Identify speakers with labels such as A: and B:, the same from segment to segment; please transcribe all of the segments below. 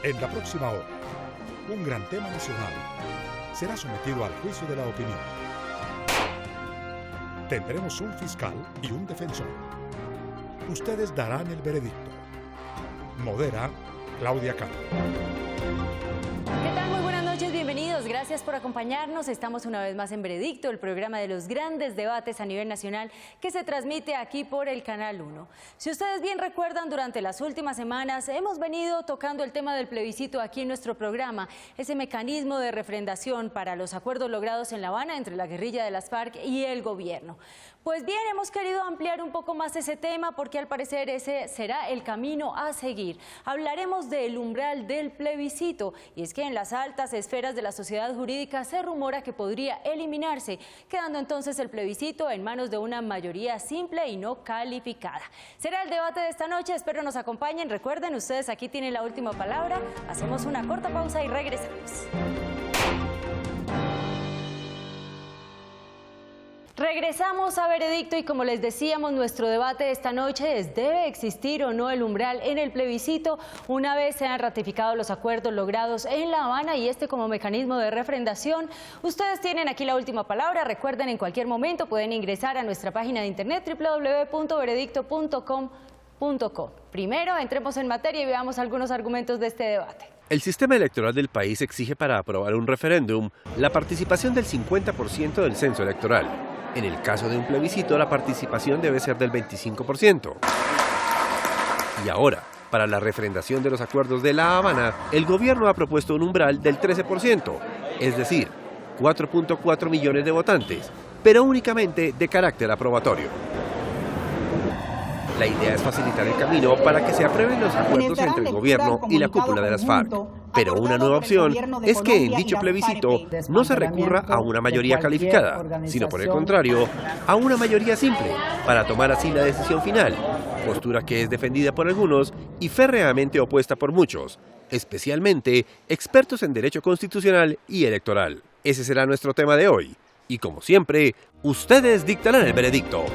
A: En la próxima hora, un gran tema nacional será sometido al juicio de la opinión. Tendremos un fiscal y un defensor. Ustedes darán el veredicto. Modera Claudia Cano.
B: ¿Qué tal? Muy buenas noches, bienvenidos. Gracias por acompañarnos. Estamos una vez más en Veredicto, el programa de los grandes debates a nivel nacional que se transmite aquí por el Canal 1. Si ustedes bien recuerdan, durante las últimas semanas hemos venido tocando el tema del plebiscito aquí en nuestro programa, ese mecanismo de refrendación para los acuerdos logrados en La Habana entre la guerrilla de las FARC y el gobierno. Pues bien, hemos querido ampliar un poco más ese tema porque al parecer ese será el camino a seguir. Hablaremos del umbral del plebiscito, y es que en las altas esferas de la sociedad jurídica se rumora que podría eliminarse, quedando entonces el plebiscito en manos de una mayoría simple y no calificada. Será el debate de esta noche, espero nos acompañen. Recuerden, ustedes aquí tienen la última palabra. Hacemos una corta pausa y regresamos. Regresamos a Veredicto y como les decíamos, nuestro debate de esta noche es: ¿debe existir o no el umbral en el plebiscito una vez sean ratificados los acuerdos logrados en La Habana y este como mecanismo de refrendación? Ustedes tienen aquí la última palabra. Recuerden, en cualquier momento pueden ingresar a nuestra página de internet www.veredicto.com.co. Primero, entremos en materia y veamos algunos argumentos de este debate.
C: El sistema electoral del país exige para aprobar un referéndum la participación del 50% del censo electoral. En el caso de un plebiscito, la participación debe ser del 25%. Y ahora, para la refrendación de los acuerdos de La Habana, el gobierno ha propuesto un umbral del 13%, es decir, 4.4 millones de votantes, pero únicamente de carácter aprobatorio. La idea es facilitar el camino para que se aprueben los acuerdos entre el gobierno y la cúpula de las FARC. Pero una nueva opción es que en dicho plebiscito no se recurra a una mayoría calificada, sino por el contrario, a una mayoría simple, para tomar así la decisión final, postura que es defendida por algunos y férreamente opuesta por muchos, especialmente expertos en derecho constitucional y electoral. Ese será nuestro tema de hoy. Y como siempre, ustedes dictarán el veredicto.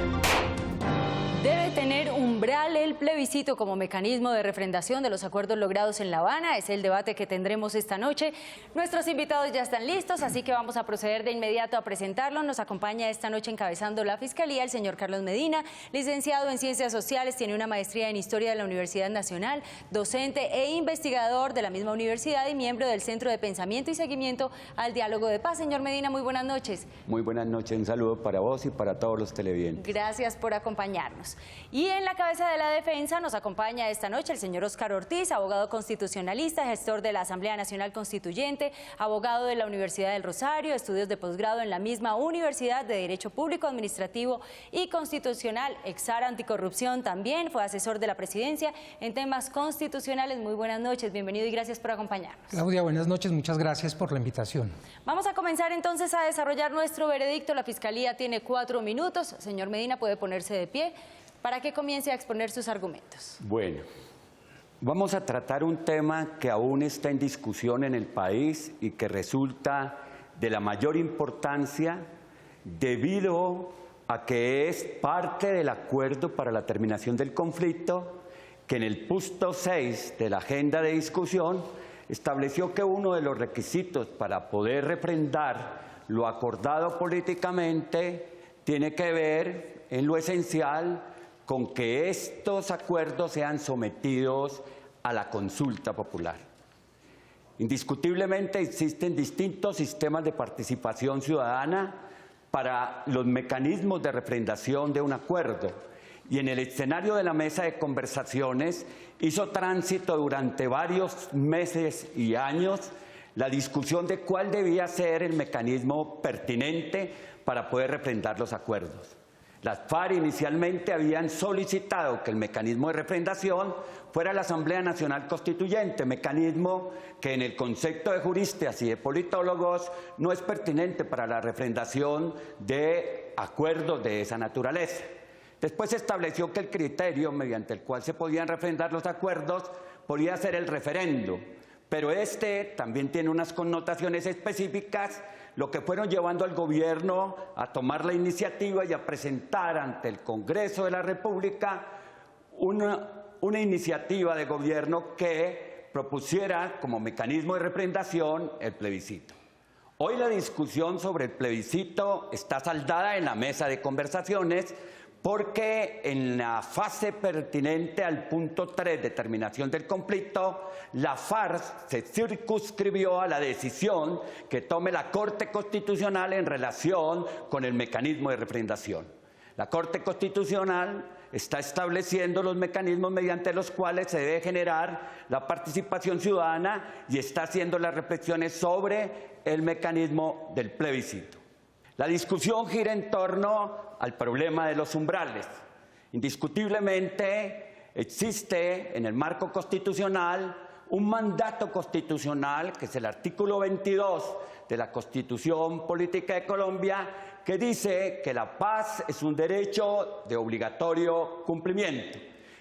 B: El plebiscito como mecanismo de refrendación de los acuerdos logrados en La Habana es el debate que tendremos esta noche. Nuestros invitados ya están listos, así que vamos a proceder de inmediato a presentarlos. Nos acompaña esta noche encabezando la Fiscalía el señor Carlos Medina, licenciado en Ciencias Sociales, tiene una maestría en Historia de la Universidad Nacional, docente e investigador de la misma universidad y miembro del Centro de Pensamiento y Seguimiento al Diálogo de Paz. Señor Medina, muy buenas noches.
D: Muy buenas noches, un saludo para vos y para todos los televidentes.
B: Gracias por acompañarnos. Y en la cabeza de la defensa nos acompaña esta noche el señor Óscar Ortiz, abogado constitucionalista, gestor de la Asamblea Nacional Constituyente, abogado de la Universidad del Rosario, estudios de posgrado en la misma Universidad de Derecho Público, Administrativo y Constitucional, exar anticorrupción también, fue asesor de la presidencia en temas constitucionales. Muy buenas noches, bienvenido y gracias por acompañarnos.
E: Claudia, buenas noches, muchas gracias por la invitación.
B: Vamos a comenzar entonces a desarrollar nuestro veredicto. La Fiscalía tiene 4 minutos. Señor Medina, puede ponerse de pie para que comience a exponer sus argumentos.
D: Bueno, vamos a tratar un tema que aún está en discusión en el país y que resulta de la mayor importancia debido a que es parte del acuerdo para la terminación del conflicto, que en el punto 6 de la agenda de discusión estableció que uno de los requisitos para poder refrendar lo acordado políticamente tiene que ver en lo esencial con que estos acuerdos sean sometidos a la consulta popular. Indiscutiblemente existen distintos sistemas de participación ciudadana para los mecanismos de refrendación de un acuerdo, y en el escenario de la mesa de conversaciones hizo tránsito durante varios meses y años la discusión de cuál debía ser el mecanismo pertinente para poder refrendar los acuerdos. Las FARC inicialmente habían solicitado que el mecanismo de refrendación fuera la Asamblea Nacional Constituyente, mecanismo que en el concepto de juristas y de politólogos no es pertinente para la refrendación de acuerdos de esa naturaleza. Después se estableció que el criterio mediante el cual se podían refrendar los acuerdos podía ser el referendo, pero este también tiene unas connotaciones específicas, lo que fueron llevando al gobierno a tomar la iniciativa y a presentar ante el Congreso de la República una iniciativa de gobierno que propusiera como mecanismo de refrendación el plebiscito. Hoy la discusión sobre el plebiscito está saldada en la mesa de conversaciones porque en la fase pertinente al punto 3 de terminación del conflicto, la FARC se circunscribió a la decisión que tome la Corte Constitucional en relación con el mecanismo de refrendación. La Corte Constitucional está estableciendo los mecanismos mediante los cuales se debe generar la participación ciudadana y está haciendo las reflexiones sobre el mecanismo del plebiscito. La discusión gira en torno al problema de los umbrales. Indiscutiblemente existe en el marco constitucional un mandato constitucional, que es el artículo 22 de la Constitución Política de Colombia, que dice que la paz es un derecho de obligatorio cumplimiento.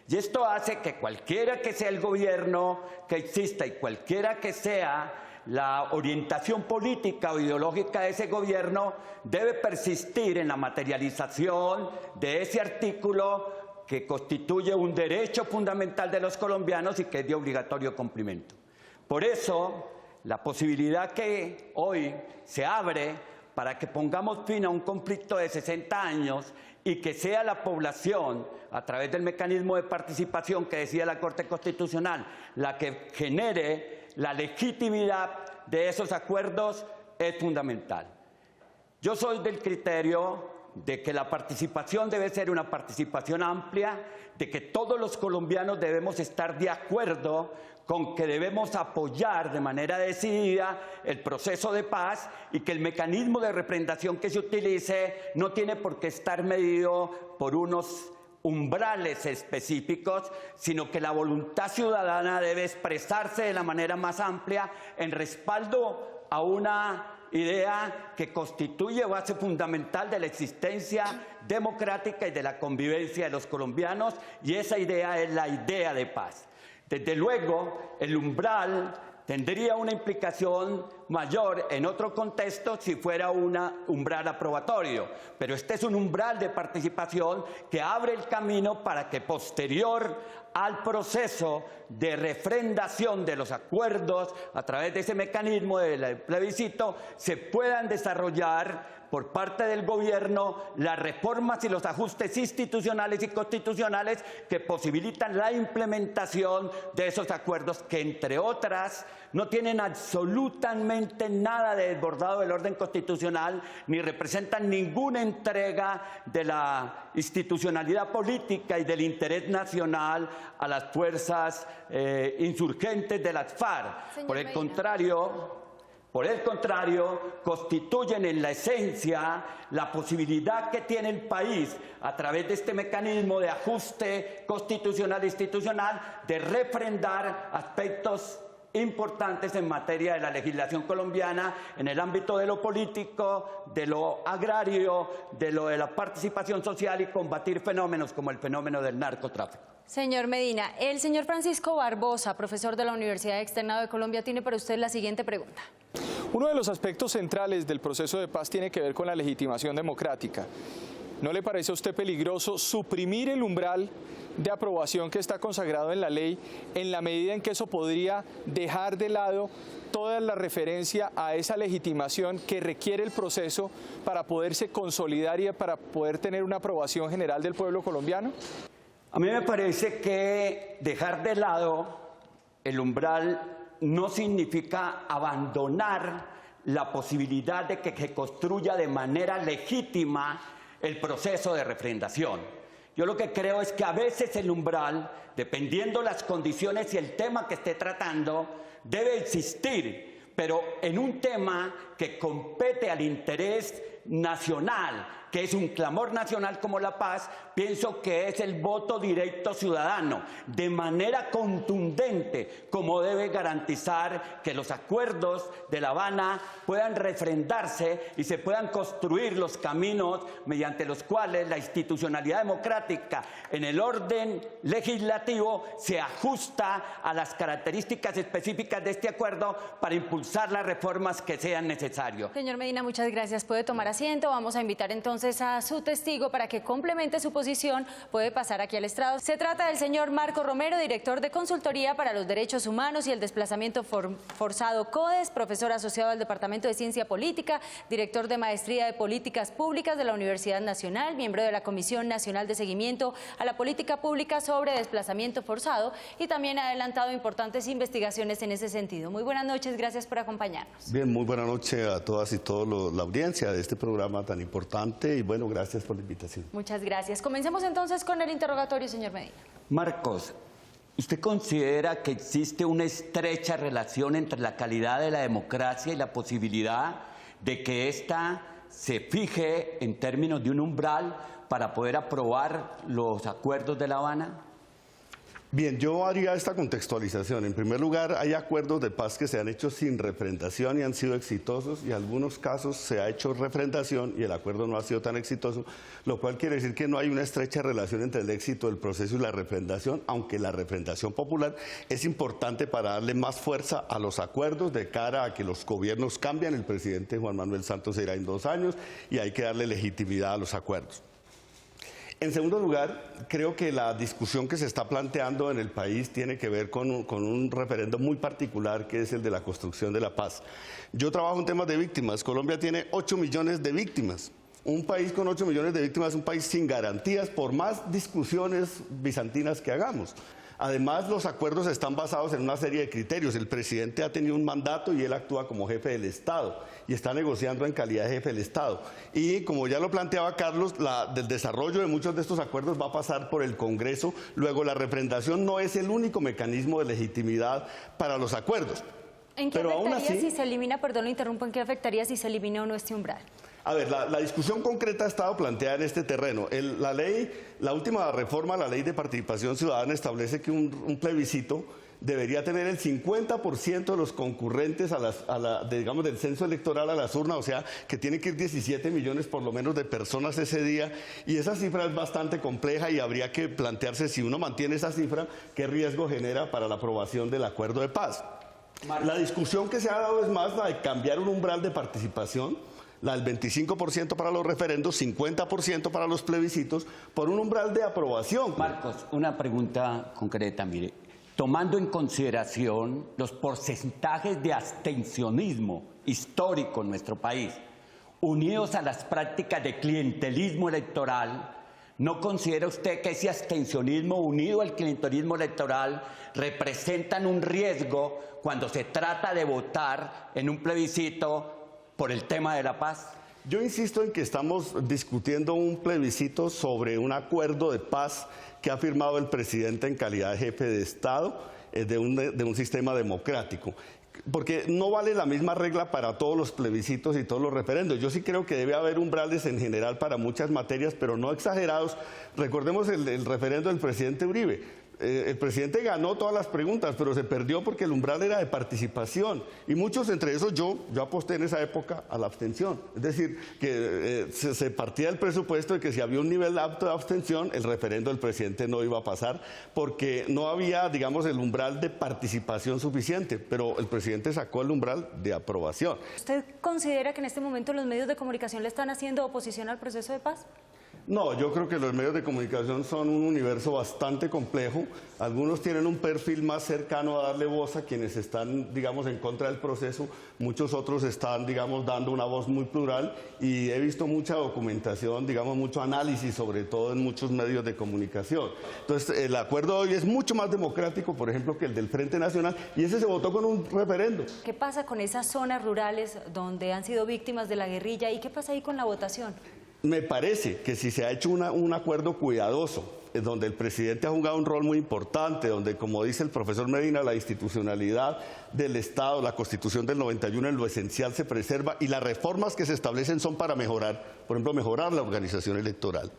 D: Y esto hace que cualquiera que sea el gobierno que exista y cualquiera que sea la orientación política o ideológica de ese gobierno, debe persistir en la materialización de ese artículo que constituye un derecho fundamental de los colombianos y que es de obligatorio cumplimiento. Por eso, la posibilidad que hoy se abre para que pongamos fin a un conflicto de 60 años y que sea la población, a través del mecanismo de participación que decía la Corte Constitucional, la que genere la legitimidad de esos acuerdos, es fundamental. Yo soy del criterio de que la participación debe ser una participación amplia, de que todos los colombianos debemos estar de acuerdo con que debemos apoyar de manera decidida el proceso de paz y que el mecanismo de refrendación que se utilice no tiene por qué estar medido por unos umbrales específicos, sino que la voluntad ciudadana debe expresarse de la manera más amplia en respaldo a una idea que constituye base fundamental de la existencia democrática y de la convivencia de los colombianos, y esa idea es la idea de paz. Desde luego, el umbral tendría una implicación mayor en otro contexto si fuera un umbral aprobatorio, pero este es un umbral de participación que abre el camino para que posterior al proceso de refrendación de los acuerdos a través de ese mecanismo del plebiscito se puedan desarrollar por parte del gobierno las reformas y los ajustes institucionales y constitucionales que posibilitan la implementación de esos acuerdos que, entre otras, no tienen absolutamente nada de desbordado del orden constitucional ni representan ninguna entrega de la institucionalidad política y del interés nacional a las fuerzas insurgentes de las FARC. Por el contrario, constituyen en la esencia la posibilidad que tiene el país, a través de este mecanismo de ajuste constitucional e institucional, de refrendar aspectos importantes en materia de la legislación colombiana, en el ámbito de lo político, de lo agrario, de la participación social y combatir fenómenos como el fenómeno del narcotráfico.
B: Señor Medina, el señor Francisco Barbosa, profesor de la Universidad Externado de Colombia, tiene para usted la siguiente pregunta.
F: Uno de los aspectos centrales del proceso de paz tiene que ver con la legitimación democrática. ¿No le parece a usted peligroso suprimir el umbral de aprobación que está consagrado en la ley, en la medida en que eso podría dejar de lado toda la referencia a esa legitimación que requiere el proceso para poderse consolidar y para poder tener una aprobación general del pueblo colombiano?
D: A mí me parece que dejar de lado el umbral no significa abandonar la posibilidad de que se construya de manera legítima el proceso de refrendación. Yo lo que creo es que a veces el umbral, dependiendo las condiciones y el tema que esté tratando, debe existir, pero en un tema que compete al interés nacional, que es un clamor nacional como la paz, pienso que es el voto directo ciudadano, de manera contundente, como debe garantizar que los acuerdos de La Habana puedan refrendarse y se puedan construir los caminos mediante los cuales la institucionalidad democrática en el orden legislativo se ajusta a las características específicas de este acuerdo para impulsar las reformas que sean necesarias.
B: Señor Medina, muchas gracias. Puede tomar asiento. Vamos a invitar entonces a su testigo para que complemente su posición. Puede pasar aquí al estrado. Se trata del señor Marco Romero, director de Consultoría para los Derechos Humanos y el Desplazamiento Forzado CODES, profesor asociado al Departamento de Ciencia Política, director de Maestría de Políticas Públicas de la Universidad Nacional, miembro de la Comisión Nacional de Seguimiento a la Política Pública sobre Desplazamiento Forzado, y también ha adelantado importantes investigaciones en ese sentido. Muy buenas noches, gracias por acompañarnos.
G: Bien, muy buenas noches a todas y todos la audiencia de este programa tan importante y bueno, gracias por la invitación.
B: Muchas gracias. Comencemos entonces con el interrogatorio, señor Medina.
D: Marcos, ¿usted considera que existe una estrecha relación entre la calidad de la democracia y la posibilidad de que ésta se fije en términos de un umbral para poder aprobar los acuerdos de La Habana?
G: Bien, yo haría esta contextualización. En primer lugar, hay acuerdos de paz que se han hecho sin refrendación y han sido exitosos, y en algunos casos se ha hecho refrendación y el acuerdo no ha sido tan exitoso, lo cual quiere decir que no hay una estrecha relación entre el éxito del proceso y la refrendación, aunque la refrendación popular es importante para darle más fuerza a los acuerdos de cara a que los gobiernos cambian. El presidente Juan Manuel Santos se irá en 2 años y hay que darle legitimidad a los acuerdos. En segundo lugar, creo que la discusión que se está planteando en el país tiene que ver con un referendo muy particular, que es el de la construcción de la paz. Yo trabajo en temas de víctimas. Colombia tiene 8 millones de víctimas. Un país con 8 millones de víctimas es un país sin garantías, por más discusiones bizantinas que hagamos. Además, los acuerdos están basados en una serie de criterios. El presidente ha tenido un mandato y él actúa como jefe del Estado y está negociando en calidad de jefe del Estado. Y como ya lo planteaba Carlos, del desarrollo de muchos de estos acuerdos va a pasar por el Congreso. Luego, la refrendación no es el único mecanismo de legitimidad para los acuerdos.
B: ¿En qué afectaría si se elimina, perdón, lo interrumpo, en qué afectaría si se elimina o no este umbral?
G: A ver, la discusión concreta ha estado planteada en este terreno. La última reforma a la Ley de Participación Ciudadana establece que un plebiscito debería tener el 50% de los concurrentes digamos, del censo electoral a las urnas, o sea, que tiene que ir 17 millones por lo menos de personas ese día, y esa cifra es bastante compleja y habría que plantearse, si uno mantiene esa cifra, qué riesgo genera para la aprobación del acuerdo de paz. La discusión que se ha dado es más la de cambiar un umbral de participación, la del 25% para los referendos, 50% para los plebiscitos, por un umbral de aprobación.
D: Marcos, una pregunta concreta, mire. Tomando en consideración los porcentajes de abstencionismo histórico en nuestro país, unidos a las prácticas de clientelismo electoral, ¿no considera usted que ese abstencionismo unido al clientelismo electoral representan un riesgo cuando se trata de votar en un plebiscito por el tema de la paz?
G: Yo insisto en que estamos discutiendo un plebiscito sobre un acuerdo de paz que ha firmado el presidente en calidad de jefe de Estado de un sistema democrático. Porque no vale la misma regla para todos los plebiscitos y todos los referendos. Yo sí creo que debe haber umbrales en general para muchas materias, pero no exagerados. Recordemos el referendo del presidente Uribe. El presidente ganó todas las preguntas, pero se perdió porque el umbral era de participación. Y muchos, entre esos yo aposté en esa época a la abstención. Es decir, que se partía del presupuesto de que si había un nivel alto de abstención, el referendo del presidente no iba a pasar, porque no había, digamos, el umbral de participación suficiente. Pero el presidente sacó el umbral de aprobación.
B: ¿Usted considera que en este momento los medios de comunicación le están haciendo oposición al proceso de paz?
G: No, yo creo que los medios de comunicación son un universo bastante complejo. Algunos tienen un perfil más cercano a darle voz a quienes están, digamos, en contra del proceso. Muchos otros están, digamos, dando una voz muy plural, y he visto mucha documentación, digamos, mucho análisis, sobre todo en muchos medios de comunicación. Entonces, el acuerdo de hoy es mucho más democrático, por ejemplo, que el del Frente Nacional, y ese se votó con un referendo.
B: ¿Qué pasa con esas zonas rurales donde han sido víctimas de la guerrilla y qué pasa ahí con la votación?
G: Me parece que si se ha hecho un acuerdo cuidadoso, donde el presidente ha jugado un rol muy importante, donde, como dice el profesor Medina, la institucionalidad del Estado, la Constitución del 91 en lo esencial se preserva, y las reformas que se establecen son para mejorar, por ejemplo, mejorar la organización electoral,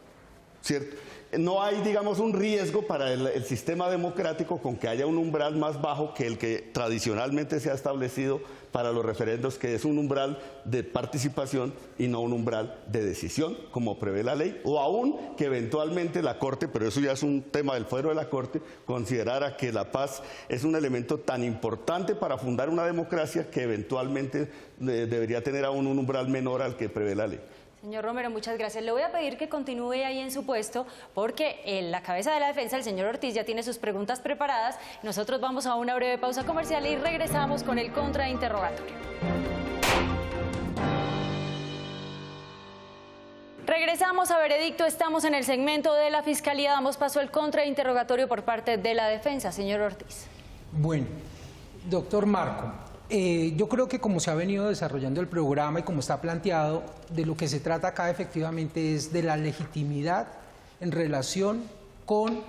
G: ¿cierto? No hay, digamos, un riesgo para el sistema democrático con que haya un umbral más bajo que el que tradicionalmente se ha establecido para los referendos, que es un umbral de participación y no un umbral de decisión, como prevé la ley, o aún que eventualmente la Corte, pero eso ya es un tema del fuero de la Corte, considerara que la paz es un elemento tan importante para fundar una democracia que eventualmente debería tener aún un umbral menor al que prevé la ley.
B: Señor Romero, muchas gracias. Le voy a pedir que continúe ahí en su puesto porque en la cabeza de la defensa, el señor Ortiz, ya tiene sus preguntas preparadas. Nosotros vamos a una breve pausa comercial y regresamos con el contrainterrogatorio. Regresamos a Veredicto, estamos en el segmento de la Fiscalía, damos paso al contrainterrogatorio por parte de la defensa. Señor Ortiz.
E: Bueno, doctor Marco, yo creo que como se ha venido desarrollando el programa y como está planteado, de lo que se trata acá efectivamente es de la legitimidad en relación con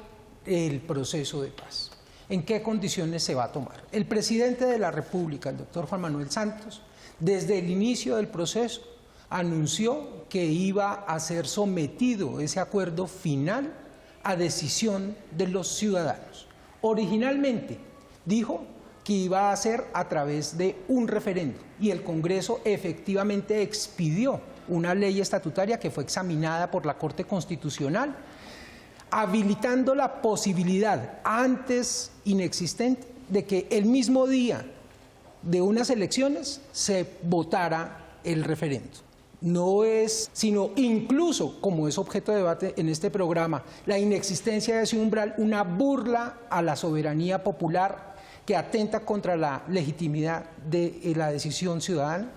E: el proceso de paz. ¿En qué condiciones se va a tomar? El presidente de la República, el doctor Juan Manuel Santos, desde el inicio del proceso, anunció que iba a ser sometido ese acuerdo final a decisión de los ciudadanos. Originalmente dijo que iba a ser a través de un referendo y el Congreso efectivamente expidió una ley estatutaria que fue examinada por la Corte Constitucional, habilitando la posibilidad antes inexistente de que el mismo día de unas elecciones se votara el referendo. No es, sino incluso, como es objeto de debate en este programa, la inexistencia de ese umbral, una burla a la soberanía popular que atenta contra la legitimidad de la decisión ciudadana.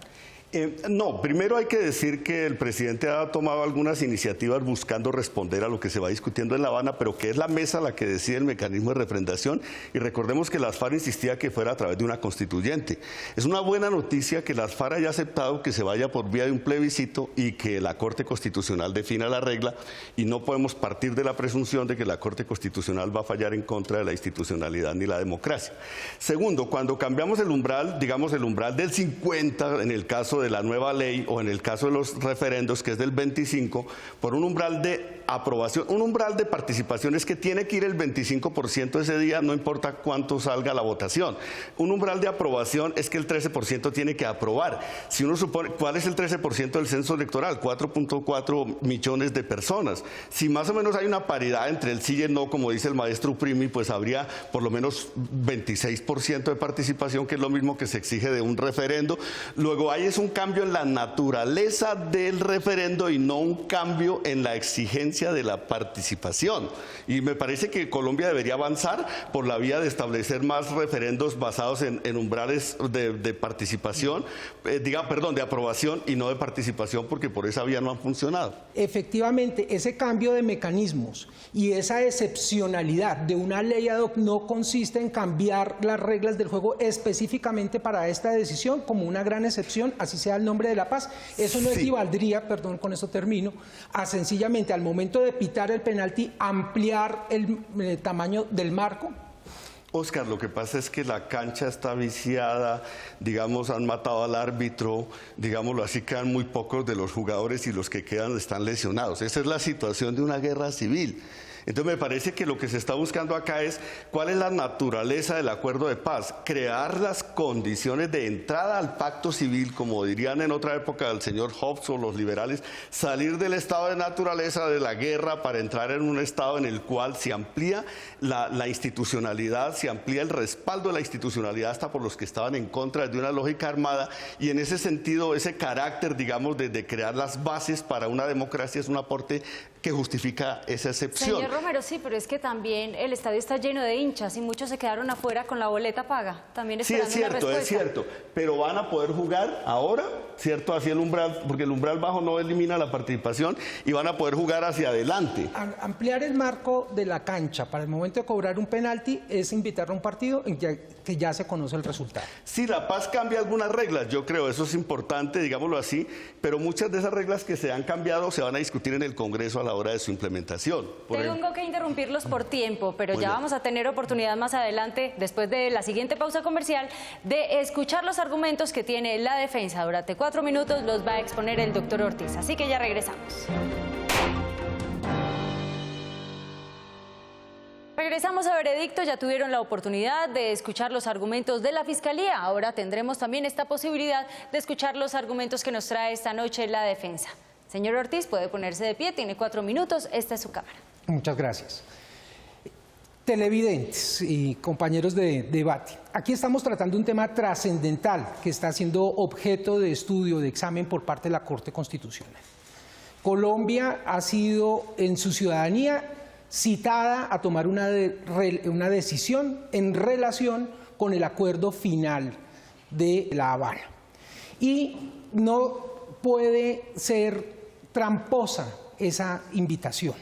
G: No, primero hay que decir que el presidente ha tomado algunas iniciativas buscando responder a lo que se va discutiendo en La Habana, pero que es la mesa la que decide el mecanismo de refrendación, y recordemos que las FARC insistía que fuera a través de una constituyente. Es una buena noticia que las FARC haya aceptado que se vaya por vía de un plebiscito y que la Corte Constitucional defina la regla, y no podemos partir de la presunción de que la Corte Constitucional va a fallar en contra de la institucionalidad ni la democracia. Segundo, cuando cambiamos el umbral, digamos el umbral del 50 en el caso de la nueva ley o en el caso de los referendos, que es del 25, por un umbral de aprobación, un umbral de participación es que tiene que ir el 25% ese día, no importa cuánto salga la votación. Un umbral de aprobación es que el 13% tiene que aprobar. Si uno supone, ¿cuál es el 13% del censo electoral? 4.4 millones de personas. Si más o menos hay una paridad entre el sí y el no, como dice el maestro Uprimi, pues habría por lo menos 26% de participación, que es lo mismo que se exige de un referendo. Luego hay es un cambio en la naturaleza del referendo y no un cambio en la exigencia de la participación. Y me parece que Colombia debería avanzar por la vía de establecer más referendos basados en umbrales de participación, de aprobación y no de participación, porque por esa vía no han funcionado.
E: Efectivamente, ese cambio de mecanismos y esa excepcionalidad de una ley ad hoc no consiste en cambiar las reglas del juego específicamente para esta decisión como una gran excepción, así sea el nombre de la paz. Eso no equivaldría, perdón, con eso termino, a sencillamente al momento de pitar el penalti ampliar el tamaño del marco.
G: Oscar, lo que pasa es que la cancha está viciada, digamos, han matado al árbitro, digámoslo así, quedan muy pocos de los jugadores y los que quedan están lesionados. Esa es la situación de una guerra civil. Entonces me parece que lo que se está buscando acá es cuál es la naturaleza del acuerdo de paz, crear las condiciones de entrada al pacto civil, como dirían en otra época el señor Hobbes o los liberales, salir del estado de naturaleza de la guerra para entrar en un estado en el cual se amplía la institucionalidad, se amplía el respaldo de la institucionalidad hasta por los que estaban en contra de una lógica armada, y en ese sentido ese carácter, digamos, de crear las bases para una democracia es un aporte que justifica esa excepción.
B: Señor Romero, sí, pero es que también el estadio está lleno de hinchas y muchos se quedaron afuera con la boleta paga. También esperando una respuesta.
G: Es cierto, pero van a poder jugar ahora, ¿cierto? Hacia el umbral, porque el umbral bajo no elimina la participación, y van a poder jugar hacia adelante.
E: Ampliar el marco de la cancha para el momento de cobrar un penalti es invitar a un partido en que ya se conoce el resultado.
G: Sí, la paz cambia algunas reglas, yo creo, eso es importante, digámoslo así, pero muchas de esas reglas que se han cambiado se van a discutir en el Congreso a la hora de su implementación.
B: Tengo que interrumpirlos por tiempo, pero ya vamos a tener oportunidad más adelante, después de la siguiente pausa comercial, de escuchar los argumentos que tiene la defensa. Durante 4 minutos los va a exponer el doctor Ortiz, así que ya regresamos. Regresamos a Veredicto, ya tuvieron la oportunidad de escuchar los argumentos de la Fiscalía, ahora tendremos también esta posibilidad de escuchar los argumentos que nos trae esta noche la defensa. Señor Ortiz, puede ponerse de pie, tiene 4 minutos, esta es su cámara.
E: Muchas gracias. Televidentes y compañeros de debate, aquí estamos tratando un tema trascendental que está siendo objeto de estudio, de examen por parte de la Corte Constitucional. Colombia ha sido en su ciudadanía citada a tomar una decisión en relación con el acuerdo final de La Habana. Y no puede ser tramposa esa invitación.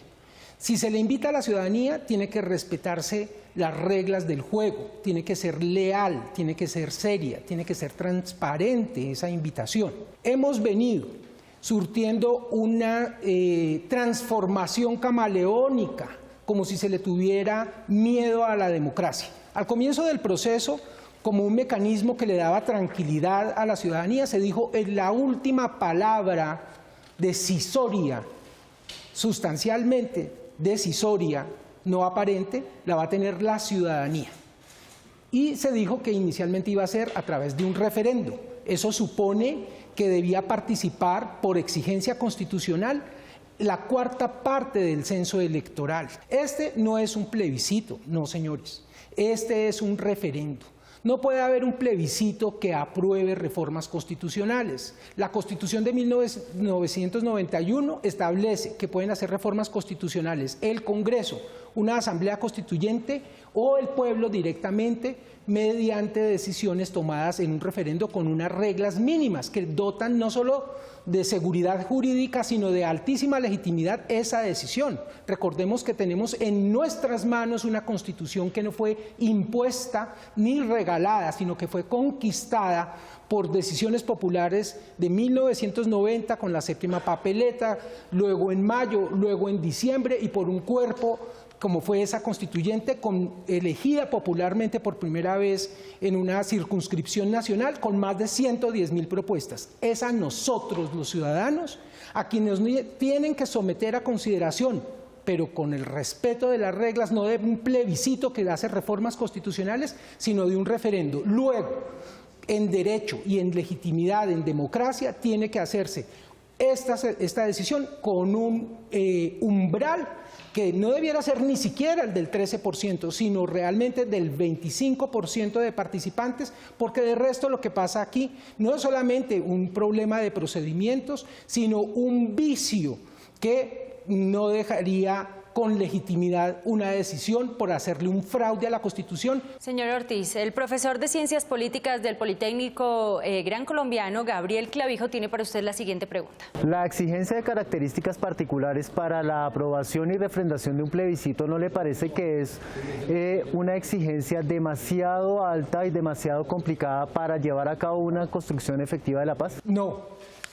E: Si se le invita a la ciudadanía, tiene que respetarse las reglas del juego, tiene que ser leal, tiene que ser seria, tiene que ser transparente esa invitación. Hemos venido surtiendo una transformación camaleónica, como si se le tuviera miedo a la democracia. Al comienzo del proceso, como un mecanismo que le daba tranquilidad a la ciudadanía, se dijo en la última palabra decisoria, sustancialmente decisoria, no aparente, la va a tener la ciudadanía. Y se dijo que inicialmente iba a ser a través de un referendo. Eso supone que debía participar por exigencia constitucional la cuarta parte del censo electoral. Este no es un plebiscito, no señores, este es un referendo. No puede haber un plebiscito que apruebe reformas constitucionales. La Constitución de 1991 establece que pueden hacer reformas constitucionales el Congreso, una asamblea constituyente o el pueblo directamente mediante decisiones tomadas en un referendo con unas reglas mínimas que dotan no solo de seguridad jurídica, sino de altísima legitimidad esa decisión. Recordemos que tenemos en nuestras manos una Constitución que no fue impuesta ni regalada, sino que fue conquistada por decisiones populares de 1990 con la séptima papeleta, luego en mayo, luego en diciembre y por un cuerpo como fue esa constituyente, elegida popularmente por primera vez en una circunscripción nacional con más de 110.000 propuestas. Es a nosotros, los ciudadanos, a quienes tienen que someter a consideración, pero con el respeto de las reglas, no de un plebiscito que hace reformas constitucionales, sino de un referendo. Luego, en derecho y en legitimidad, en democracia, tiene que hacerse esta decisión con un umbral que no debiera ser ni siquiera el del 13%, sino realmente del 25% de participantes, porque de resto lo que pasa aquí no es solamente un problema de procedimientos, sino un vicio que no dejaría con legitimidad una decisión por hacerle un fraude a la Constitución.
B: Señor Ortiz, el profesor de Ciencias Políticas del Politécnico Gran Colombiano, Gabriel Clavijo, tiene para usted la siguiente pregunta.
H: La exigencia de características particulares para la aprobación y refrendación de un plebiscito, ¿no le parece que es una exigencia demasiado alta y demasiado complicada para llevar a cabo una construcción efectiva de la paz?
E: No,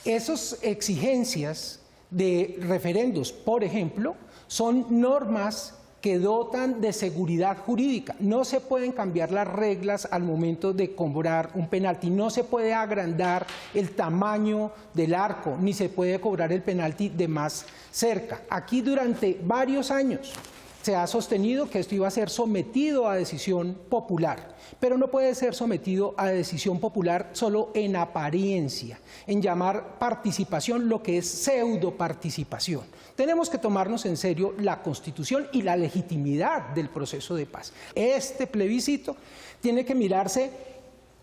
E: esas exigencias de referendos, por ejemplo, son normas que dotan de seguridad jurídica. No se pueden cambiar las reglas al momento de cobrar un penalti, no se puede agrandar el tamaño del arco, ni se puede cobrar el penalti de más cerca. Aquí durante varios años se ha sostenido que esto iba a ser sometido a decisión popular, pero no puede ser sometido a decisión popular solo en apariencia, en llamar participación lo que es pseudo participación. Tenemos que tomarnos en serio la Constitución y la legitimidad del proceso de paz. Este plebiscito tiene que mirarse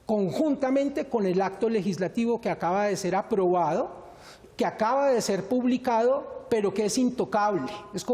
E: conjuntamente con el acto legislativo que acaba de ser aprobado, que acaba de ser publicado, pero que es intocable. Es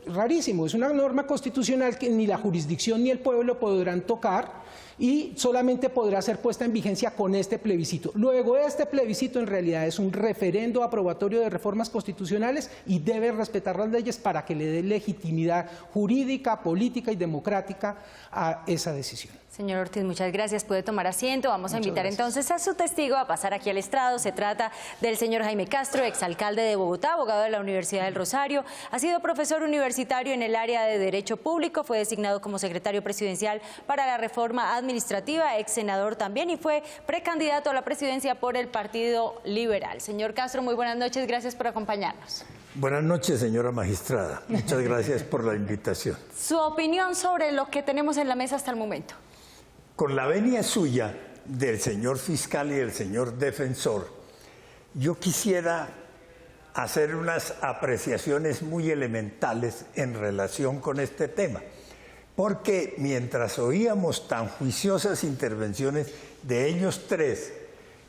E: rarísimo, es una norma constitucional que ni la jurisdicción ni el pueblo podrán tocar y solamente podrá ser puesta en vigencia con este plebiscito. Luego, este plebiscito en realidad es un referendo aprobatorio de reformas constitucionales y debe respetar las leyes para que le dé legitimidad jurídica, política y democrática a esa decisión.
B: Señor Ortiz, muchas gracias. Puede tomar asiento. Vamos a invitar entonces a su testigo a pasar aquí al estrado. Se trata del señor Jaime Castro, exalcalde de Bogotá, abogado de la Universidad del Rosario. Ha sido profesor universitario en el área de Derecho Público, fue designado como secretario presidencial para la reforma administrativa, ex senador también y fue precandidato a la presidencia por el Partido Liberal. Señor Castro, muy buenas noches. Gracias por acompañarnos.
I: Buenas noches, señora magistrada. Muchas gracias por la invitación.
B: Su opinión sobre lo que tenemos en la mesa hasta el momento.
I: Con la venia suya del señor fiscal y del señor defensor, yo quisiera hacer unas apreciaciones muy elementales en relación con este tema, porque mientras oíamos tan juiciosas intervenciones de ellos tres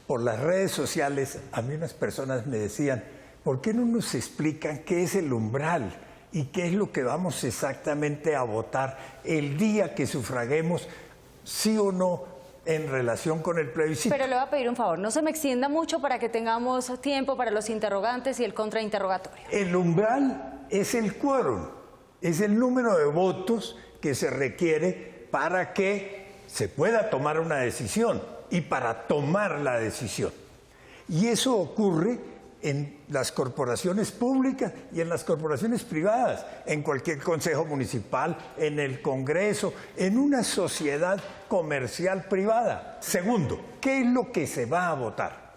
I: por las redes sociales, a mí unas personas me decían, ¿por qué no nos explican qué es el umbral y qué es lo que vamos exactamente a votar el día que sufraguemos, sí o no, en relación con el plebiscito?
B: Pero le voy a pedir un favor, no se me extienda mucho para que tengamos tiempo para los interrogantes y el contrainterrogatorio.
I: El umbral es el quórum, es el número de votos que se requiere para que se pueda tomar una decisión y para tomar la decisión. Y eso ocurre en las corporaciones públicas y en las corporaciones privadas, en cualquier consejo municipal, en el Congreso, en una sociedad comercial privada. Segundo, ¿qué es lo que se va a votar?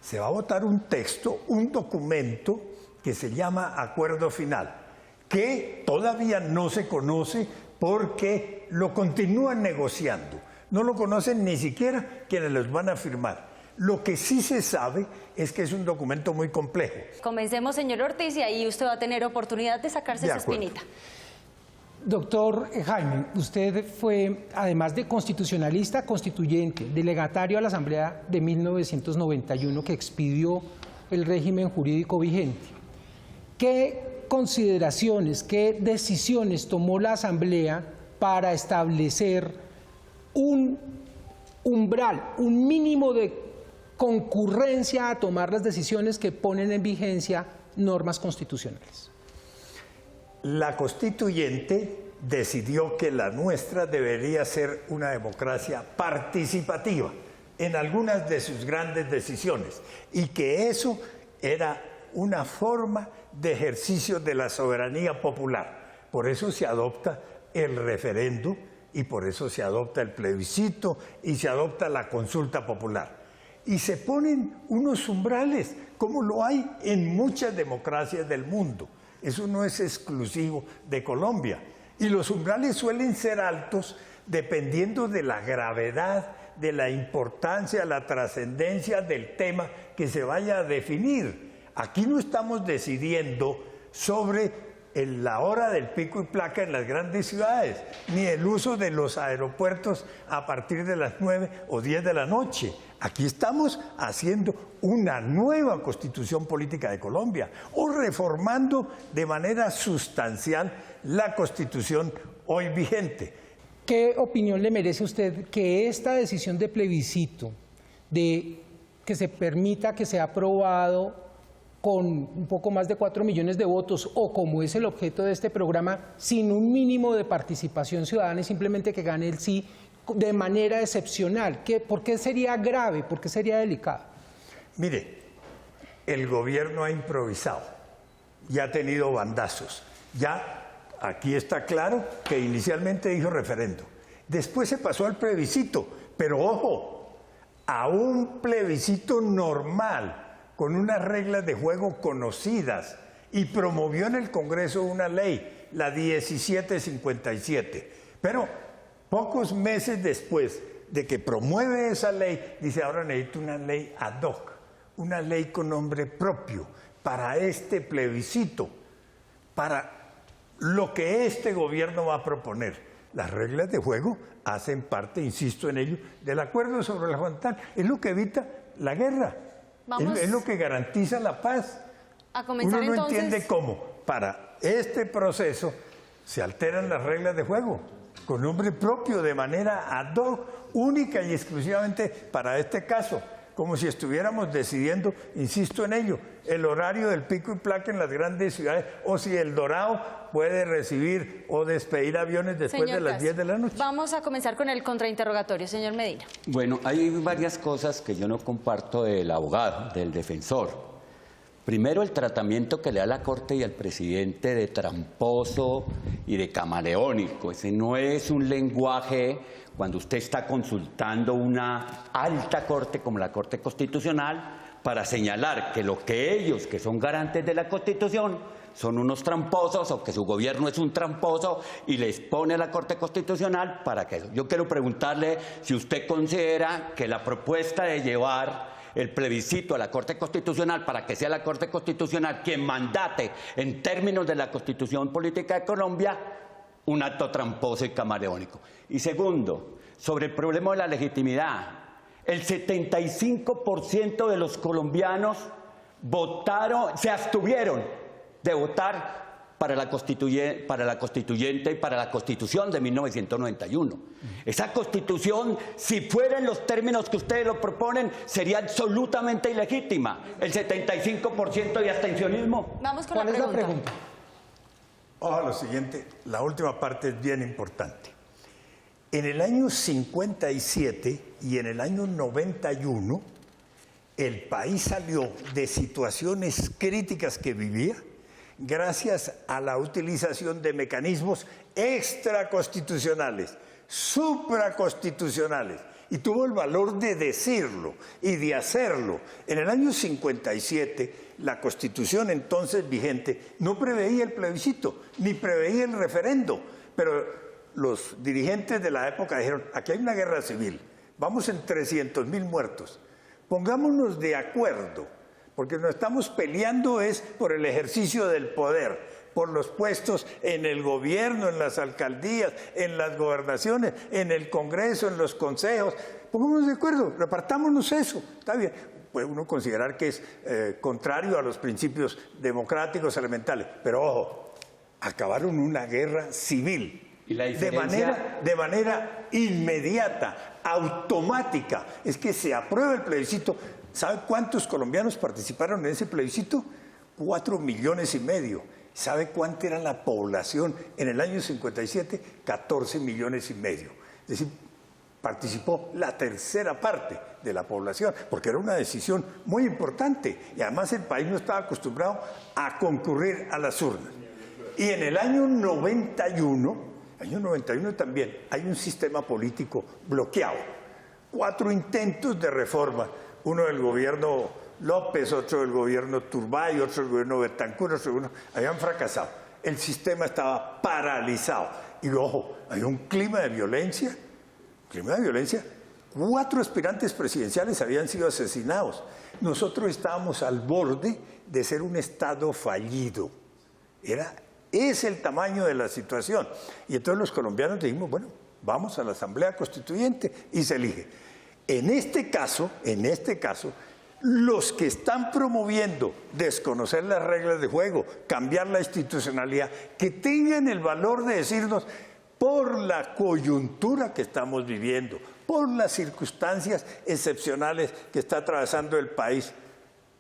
I: Se va a votar un texto, un documento que se llama acuerdo final, que todavía no se conoce porque lo continúan negociando. No lo conocen ni siquiera quienes los van a firmar. Lo que sí se sabe es que es un documento muy complejo.
B: Comencemos, señor Ortiz, y ahí usted va a tener oportunidad de sacarse esa espinita.
E: Doctor Jaime, usted fue, además de constitucionalista, constituyente, delegatario a la Asamblea de 1991 que expidió el régimen jurídico vigente. ¿Qué consideraciones, qué decisiones tomó la Asamblea para establecer un umbral, un mínimo de concurrencia a tomar las decisiones que ponen en vigencia normas constitucionales?
I: La constituyente decidió que la nuestra debería ser una democracia participativa en algunas de sus grandes decisiones y que eso era una forma de ejercicio de la soberanía popular. Por eso se adopta el referendo y por eso se adopta el plebiscito y se adopta la consulta popular. Y se ponen unos umbrales, como lo hay en muchas democracias del mundo. Eso no es exclusivo de Colombia. Y los umbrales suelen ser altos dependiendo de la gravedad, de la importancia, la trascendencia del tema que se vaya a definir. Aquí no estamos decidiendo sobre la hora del pico y placa en las grandes ciudades, ni el uso de los aeropuertos a partir de las 9 o 10 de la noche. Aquí estamos haciendo una nueva constitución política de Colombia o reformando de manera sustancial la constitución hoy vigente.
E: ¿Qué opinión le merece a usted que esta decisión de plebiscito, de que se permita que sea aprobado con un poco más de 4 millones de votos, o como es el objeto de este programa, sin un mínimo de participación ciudadana y simplemente que gane el sí de manera excepcional? ¿Por qué sería grave? ¿Por qué sería delicado?
I: Mire, el gobierno ha improvisado y ha tenido bandazos. Ya aquí está claro que inicialmente dijo referendo. Después se pasó al plebiscito, pero ojo, a un plebiscito normal, con unas reglas de juego conocidas, y promovió en el Congreso una ley, la 1757. Pero pocos meses después de que promueve esa ley, dice, ahora necesito una ley ad hoc, una ley con nombre propio para este plebiscito, para lo que este gobierno va a proponer. Las reglas de juego hacen parte, insisto en ello, del acuerdo sobre la frontera. Es lo que evita la guerra. Es lo que garantiza la paz. Uno no entiende cómo para este proceso se alteran las reglas de juego con nombre propio, de manera ad hoc, única y exclusivamente para este caso, como si estuviéramos decidiendo, insisto en ello, el horario del pico y placa en las grandes ciudades, o si el Dorado puede recibir o despedir aviones después de las 10 de la noche.
B: Vamos a comenzar con el contrainterrogatorio, señor Medina.
D: Bueno, hay varias cosas que yo no comparto del abogado, del defensor. Primero, el tratamiento que le da la Corte y al presidente de tramposo y de camaleónico. Ese no es un lenguaje cuando usted está consultando una alta corte como la Corte Constitucional para señalar que lo que ellos, que son garantes de la Constitución, son unos tramposos o que su gobierno es un tramposo y les pone a la Corte Constitucional para que eso. Yo quiero preguntarle si usted considera que la propuesta de llevar el plebiscito a la Corte Constitucional para que sea la Corte Constitucional quien mandate en términos de la Constitución Política de Colombia un acto tramposo y camaleónico. Y segundo, sobre el problema de la legitimidad, el 75% de los colombianos se abstuvieron de votar para la constituyente y para la Constitución de 1991. Esa Constitución, si fuera en los términos que ustedes lo proponen, sería absolutamente ilegítima. El 75% de abstencionismo.
B: Vamos con la pregunta.
I: Ojo, lo siguiente, la última parte es bien importante. En el año 57 y en el año 91, el país salió de situaciones críticas que vivía gracias a la utilización de mecanismos extraconstitucionales, supraconstitucionales, y tuvo el valor de decirlo y de hacerlo. En el año 57, la Constitución entonces vigente no preveía el plebiscito, ni preveía el referendo, pero los dirigentes de la época dijeron, aquí hay una guerra civil, vamos en 300.000 muertos, pongámonos de acuerdo, porque nos estamos peleando es por el ejercicio del poder, por los puestos en el gobierno, en las alcaldías, en las gobernaciones, en el Congreso, en los consejos. Pongámonos de acuerdo, repartámonos eso, está bien. Puede uno considerar que es contrario a los principios democráticos elementales, pero ojo, acabaron una guerra civil.
D: ¿Y la diferencia?
I: De manera inmediata, automática. Es que se aprueba el plebiscito. ¿Sabe cuántos colombianos participaron en ese plebiscito? 4,5 millones. ¿Sabe cuánta era la población en el año 57? 14,5 millones. Es decir, participó la tercera parte de la población, porque era una decisión muy importante. Y además el país no estaba acostumbrado a concurrir a las urnas. Y en el año 91 también hay un sistema político bloqueado. 4 intentos de reforma. Uno del gobierno López, otro del gobierno Turbay, otro del gobierno Betancur, habían fracasado. El sistema estaba paralizado. Y ojo, había un clima de violencia. 4 aspirantes presidenciales habían sido asesinados. Nosotros estábamos al borde de ser un Estado fallido. Es el tamaño de la situación. Y entonces los colombianos dijimos, bueno, vamos a la Asamblea Constituyente y se elige. En este caso, los que están promoviendo desconocer las reglas de juego, cambiar la institucionalidad, que tengan el valor de decirnos, por la coyuntura que estamos viviendo, por las circunstancias excepcionales que está atravesando el país,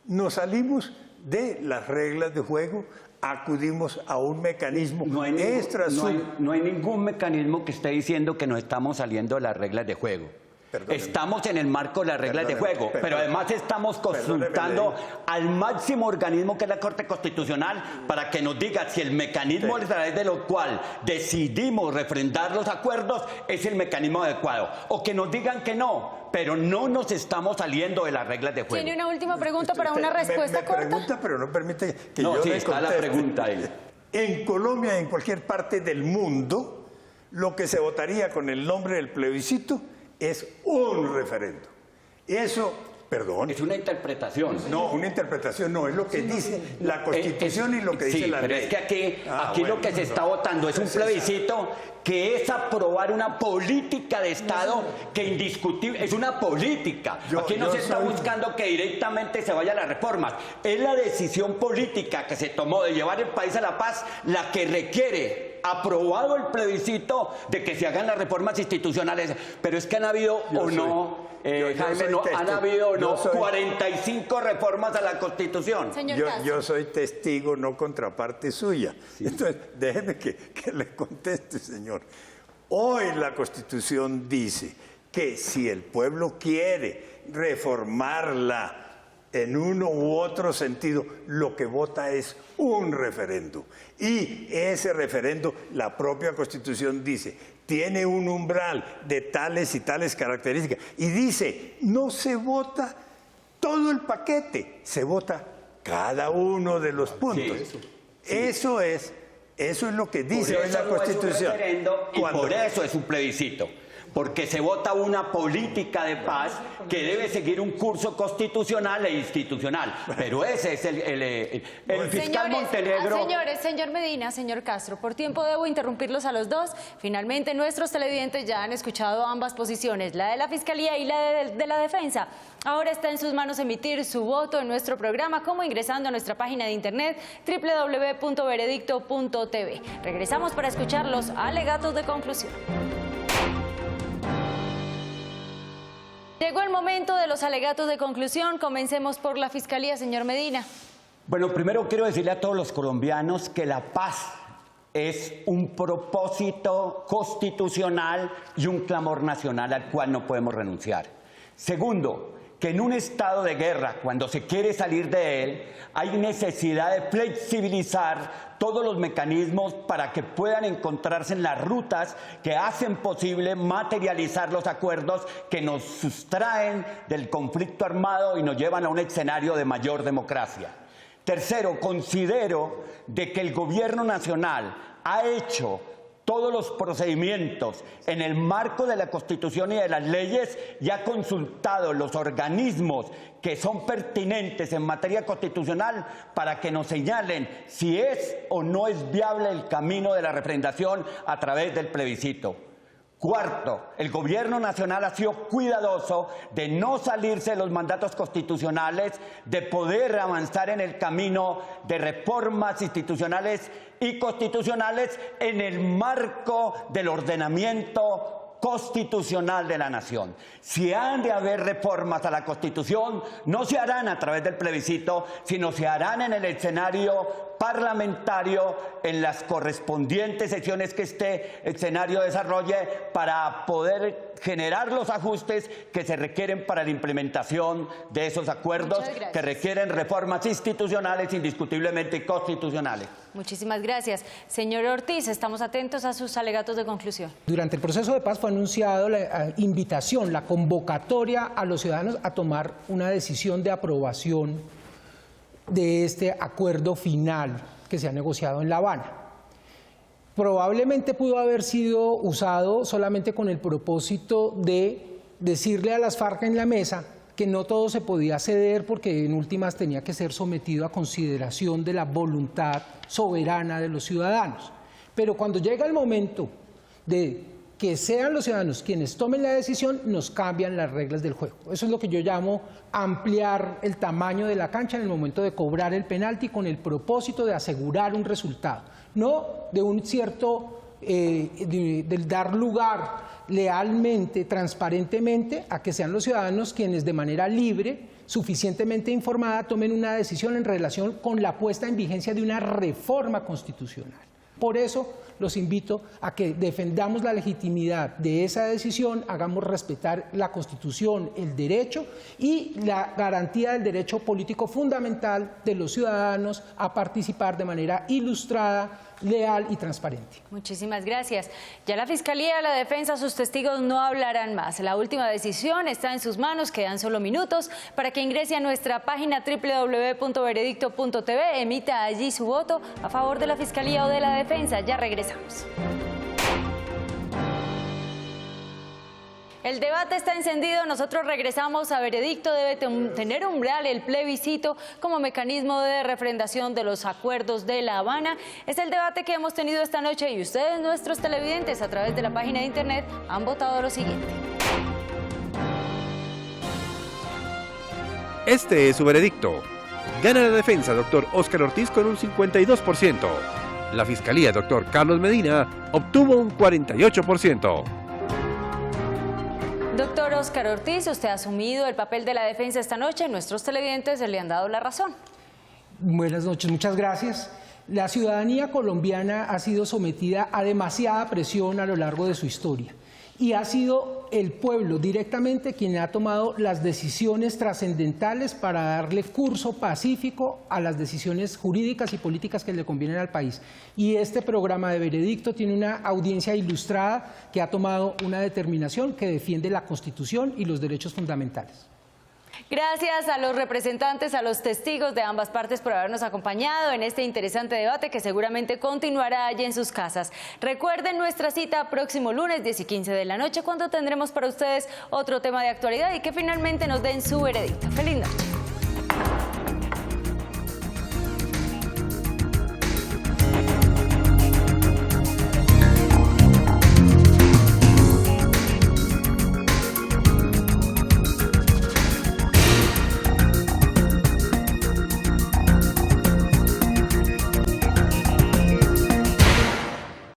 I: nos salimos de las reglas de juego, acudimos a un mecanismo
D: no hay ningún mecanismo que esté diciendo que nos estamos saliendo de las reglas de juego. Perdóneme. Estamos en el marco de las reglas de juego, pero además estamos consultando al máximo organismo que es la Corte Constitucional para que nos diga si el mecanismo a través de lo cual decidimos refrendar los acuerdos es el mecanismo adecuado, o que nos digan que no, pero no nos estamos saliendo de las reglas de juego.
B: ¿Tiene una última pregunta para una respuesta corta?
I: Pregunta, pero no permite que yo
D: sí,
I: le
D: está
I: conteste.
D: la pregunta ahí.
I: En Colombia y en cualquier parte del mundo, lo que se votaría con el nombre del plebiscito es un referendo. Eso, perdón.
D: Es una interpretación.
I: No, una interpretación no, es lo que dice la Constitución y lo que dice la ley.
D: Sí, pero es que aquí lo que se está votando es un plebiscito que es aprobar una política de Estado que indiscutible, es una política. Aquí no se está buscando que directamente se vaya a las reformas. Es la decisión política que se tomó de llevar el país a la paz la que requiere, aprobado el plebiscito, de que se hagan las reformas institucionales. Pero es que han habido Jaime, han habido 45 reformas a la Constitución.
I: Yo soy testigo, no contraparte suya. Sí. Entonces, déjeme que le conteste, señor. Hoy la Constitución dice que si el pueblo quiere reformarla en uno u otro sentido, lo que vota es un referendo. Y ese referendo, la propia Constitución dice, tiene un umbral de tales y tales características. Y dice, no se vota todo el paquete, se vota cada uno de los puntos. Eso es lo que dice hoy la Constitución.
D: Y por eso es un plebiscito. porque se vota una política de paz que debe seguir un curso constitucional e institucional. Pero ese es el fiscal Montenegro.
B: Señor Medina, señor Castro, por tiempo debo interrumpirlos a los dos. Finalmente, nuestros televidentes ya han escuchado ambas posiciones, la de la Fiscalía y la de la Defensa. Ahora está en sus manos emitir su voto en nuestro programa, como ingresando a nuestra página de internet www.veredicto.tv. Regresamos para escuchar los alegatos de conclusión. Llegó el momento de los alegatos de conclusión. Comencemos por la Fiscalía, señor Medina.
D: Bueno, primero quiero decirle a todos los colombianos que la paz es un propósito constitucional y un clamor nacional al cual no podemos renunciar. Segundo, que en un estado de guerra, cuando se quiere salir de él, hay necesidad de flexibilizar todos los mecanismos para que puedan encontrarse en las rutas que hacen posible materializar los acuerdos que nos sustraen del conflicto armado y nos llevan a un escenario de mayor democracia. Tercero, considero de que el gobierno nacional ha hecho todos los procedimientos en el marco de la Constitución y de las leyes y ha consultado los organismos que son pertinentes en materia constitucional para que nos señalen si es o no es viable el camino de la refrendación a través del plebiscito. Cuarto, el gobierno nacional ha sido cuidadoso de no salirse de los mandatos constitucionales, de poder avanzar en el camino de reformas institucionales y constitucionales en el marco del ordenamiento constitucional de la nación. Si han de haber reformas a la Constitución, no se harán a través del plebiscito, sino se harán en el escenario parlamentario, en las correspondientes secciones que este escenario desarrolle, para poder generar los ajustes que se requieren para la implementación de esos acuerdos que requieren reformas institucionales indiscutiblemente y constitucionales.
B: Muchísimas gracias. Señor Ortiz, estamos atentos a sus alegatos de conclusión.
E: Durante el proceso de paz fue anunciado la invitación, la convocatoria a los ciudadanos a tomar una decisión de aprobación de este acuerdo final que se ha negociado en La Habana. Probablemente pudo haber sido usado solamente con el propósito de decirle a las FARC en la mesa que no todo se podía ceder porque en últimas tenía que ser sometido a consideración de la voluntad soberana de los ciudadanos. Pero cuando llega el momento de que sean los ciudadanos quienes tomen la decisión, nos cambian las reglas del juego. Eso es lo que yo llamo ampliar el tamaño de la cancha en el momento de cobrar el penalti con el propósito de asegurar un resultado, no de un cierto, del dar lugar lealmente, transparentemente, a que sean los ciudadanos quienes de manera libre, suficientemente informada, tomen una decisión en relación con la puesta en vigencia de una reforma constitucional. Por eso los invito a que defendamos la legitimidad de esa decisión, hagamos respetar la Constitución, el derecho y la garantía del derecho político fundamental de los ciudadanos a participar de manera ilustrada, leal y transparente.
B: Muchísimas gracias. Ya la Fiscalía y la Defensa, sus testigos no hablarán más. La última decisión está en sus manos, quedan solo minutos para que ingrese a nuestra página www.veredicto.tv, emita allí su voto a favor de la Fiscalía o de la Defensa. Ya regresamos. El debate está encendido, nosotros regresamos a Veredicto. Debe tener umbral el plebiscito como mecanismo de refrendación de los acuerdos de La Habana. Es el debate que hemos tenido esta noche y ustedes, nuestros televidentes, a través de la página de internet, han votado lo siguiente.
C: Este es su veredicto. Gana la defensa, doctor Óscar Ortiz, con un 52%. La Fiscalía, doctor Carlos Medina, obtuvo un 48%.
B: Doctor Óscar Ortiz, usted ha asumido el papel de la defensa esta noche. Nuestros televidentes le han dado la razón.
E: Buenas noches, muchas gracias. La ciudadanía colombiana ha sido sometida a demasiada presión a lo largo de su historia y ha sido el pueblo directamente quien ha tomado las decisiones trascendentales para darle curso pacífico a las decisiones jurídicas y políticas que le convienen al país. Y este programa de Veredicto tiene una audiencia ilustrada que ha tomado una determinación que defiende la Constitución y los derechos fundamentales.
B: Gracias a los representantes, a los testigos de ambas partes por habernos acompañado en este interesante debate que seguramente continuará allí en sus casas. Recuerden nuestra cita próximo lunes 10:15 de la noche, cuando tendremos para ustedes otro tema de actualidad y que finalmente nos den su veredicto. ¡Feliz noche!